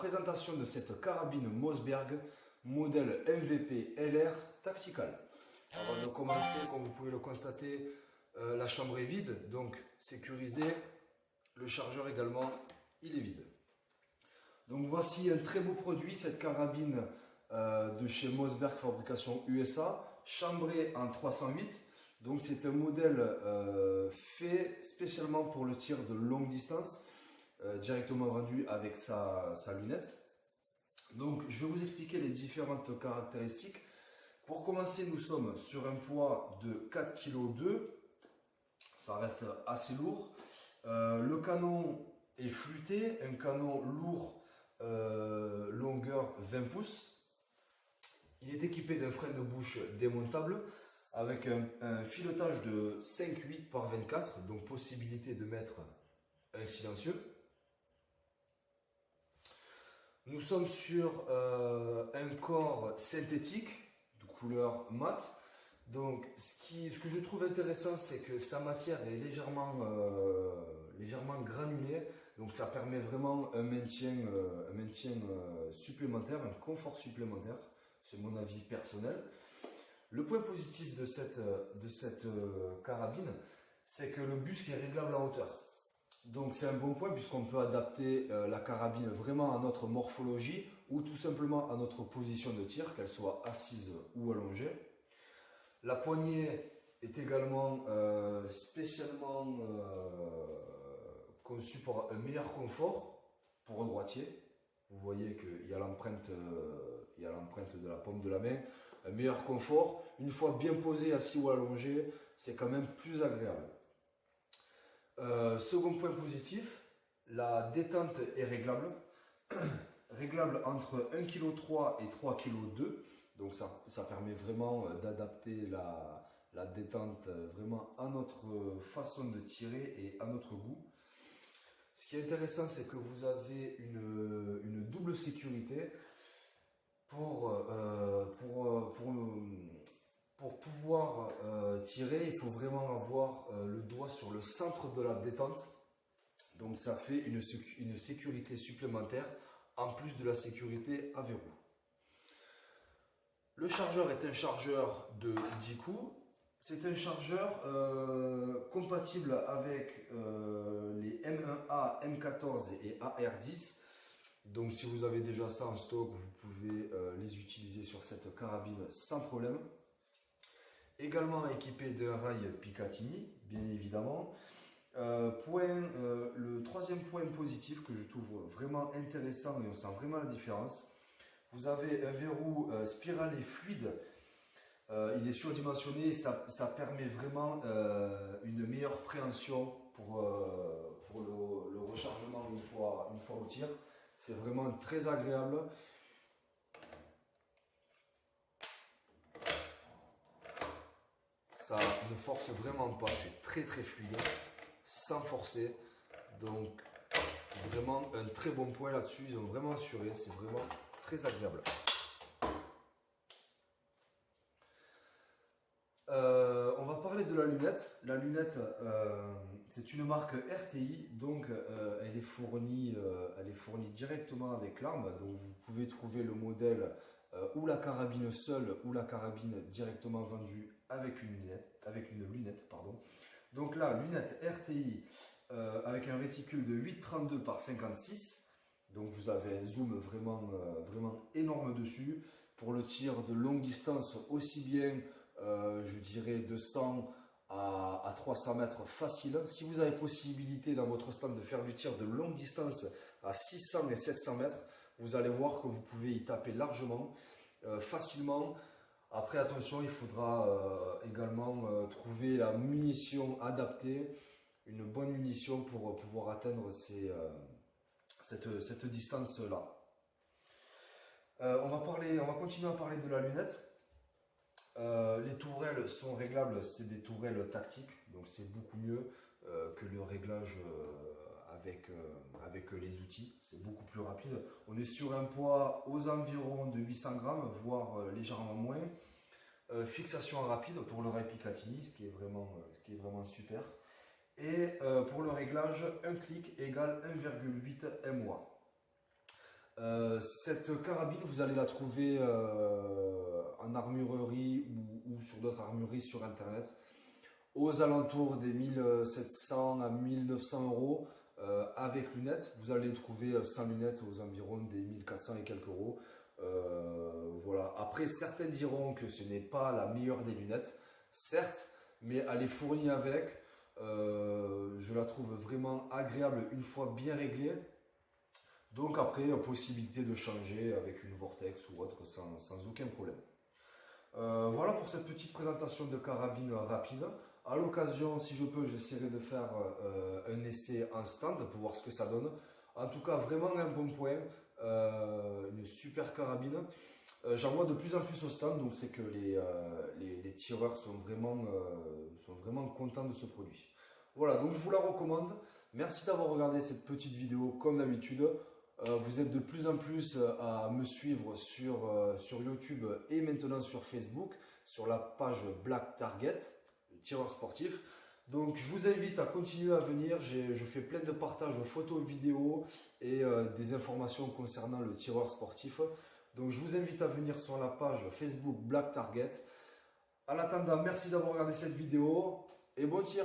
présentation de cette carabine Mossberg modèle MVP LR Tactical. Avant de commencer, comme vous pouvez le constater, la chambre est vide, donc sécurisé. Le chargeur également, il est vide. Donc voici un très beau produit, cette carabine de chez Mossberg fabrication USA, chambrée en 308. Donc c'est un modèle fait spécialement pour le tir de longue distance, directement vendu avec sa lunette. Donc je vais vous expliquer les différentes caractéristiques. Pour commencer, nous sommes sur un poids de 4,2 kg, ça reste assez lourd. Le canon est flûté, un canon lourd, longueur 20 pouces. Il est équipé d'un frein de bouche démontable avec un filetage de 5,8 par 24, donc possibilité de mettre un silencieux. Nous sommes sur un corps synthétique de couleur mat. Donc ce que je trouve intéressant, c'est que sa matière est légèrement granulée. Donc ça permet vraiment un maintien supplémentaire, un confort supplémentaire. C'est mon avis personnel. Le point positif de cette carabine, c'est que le busc est réglable en hauteur. Donc c'est un bon point puisqu'on peut adapter la carabine vraiment à notre morphologie ou tout simplement à notre position de tir, qu'elle soit assise ou allongée. La poignée est également spécialement conçue pour un meilleur confort pour un droitier. Vous voyez qu'il y a l'empreinte de la paume de la main. Un meilleur confort. Une fois bien posé, assis ou allongé, c'est quand même plus agréable. Second point positif, la détente est réglable. Réglable entre 1,3 kg et 3,2 kg. Donc ça permet vraiment d'adapter la détente vraiment à notre façon de tirer et à notre goût. Ce qui est intéressant, c'est que vous avez une double sécurité pour pouvoir tirer. Il faut vraiment avoir le doigt sur le centre de la détente. Donc ça fait une sécurité supplémentaire en plus de la sécurité à verrou. Le chargeur est un chargeur de 10 coups. C'est un chargeur compatible avec les M1A, M14 et AR10. Donc si vous avez déjà ça en stock, vous pouvez les utiliser sur cette carabine sans problème. Également équipé d'un rail Picatinny, bien évidemment. Le troisième point positif que je trouve vraiment intéressant et on sent vraiment la différence. Vous avez un verrou spiralé fluide. Il est surdimensionné et ça permet vraiment une meilleure préhension pour le rechargement une fois au tir. C'est vraiment très agréable. Ça ne force vraiment pas, c'est très fluide, sans forcer. Donc vraiment un très bon point là-dessus, ils ont vraiment assuré, c'est vraiment très agréable. On va parler de la lunette. La lunette, c'est une marque RTI, donc elle est fournie directement avec l'arme. Donc vous pouvez trouver le modèle ou la carabine seule ou la carabine directement vendue avec une lunette. Pardon. Donc là, lunette RTI avec un réticule de 8,32 par 56. Donc vous avez un zoom vraiment énorme dessus. Pour le tir de longue distance, aussi bien je dirais de 100 à 300 mètres facile. Si vous avez possibilité dans votre stand de faire du tir de longue distance à 600 et 700 mètres, vous allez voir que vous pouvez y taper largement, facilement. Après attention, il faudra également trouver la munition adaptée, une bonne munition pour pouvoir atteindre cette distance-là. On va continuer à parler de la lunette. Les tourelles sont réglables, c'est des tourelles tactiques, donc c'est beaucoup mieux que le réglage avec les outils, c'est beaucoup plus rapide. On est sur un poids aux environs de 800 grammes, voire légèrement moins. Fixation rapide pour le rail Picatinny, ce qui est vraiment super. Et pour le réglage, un clic égale 1,8 MOA. Cette carabine, vous allez la trouver en armurerie ou sur d'autres armureries sur internet aux alentours des 1700 à 1900 euros avec lunettes. Vous allez les trouver sans lunettes aux environs des 1400 et quelques euros. Voilà. Après, certains diront que ce n'est pas la meilleure des lunettes, certes, mais elle est fournie avec. Je la trouve vraiment agréable une fois bien réglée. Donc après, possibilité de changer avec une Vortex ou autre sans aucun problème. Voilà pour cette petite présentation de carabine rapide. À l'occasion, si je peux, j'essaierai de faire un essai en stand pour voir ce que ça donne. En tout cas, vraiment un bon point. Une super carabine. J'en vois de plus en plus au stand, donc c'est que les tireurs sont vraiment contents de ce produit. Voilà, donc je vous la recommande. Merci d'avoir regardé cette petite vidéo comme d'habitude. Vous êtes de plus en plus à me suivre sur YouTube et maintenant sur Facebook, sur la page Black Target, le tireur sportif. Donc je vous invite à continuer à venir, je fais plein de partages photos, vidéos et des informations concernant le tireur sportif. Donc je vous invite à venir sur la page Facebook Black Target. En attendant, merci d'avoir regardé cette vidéo et bon tir!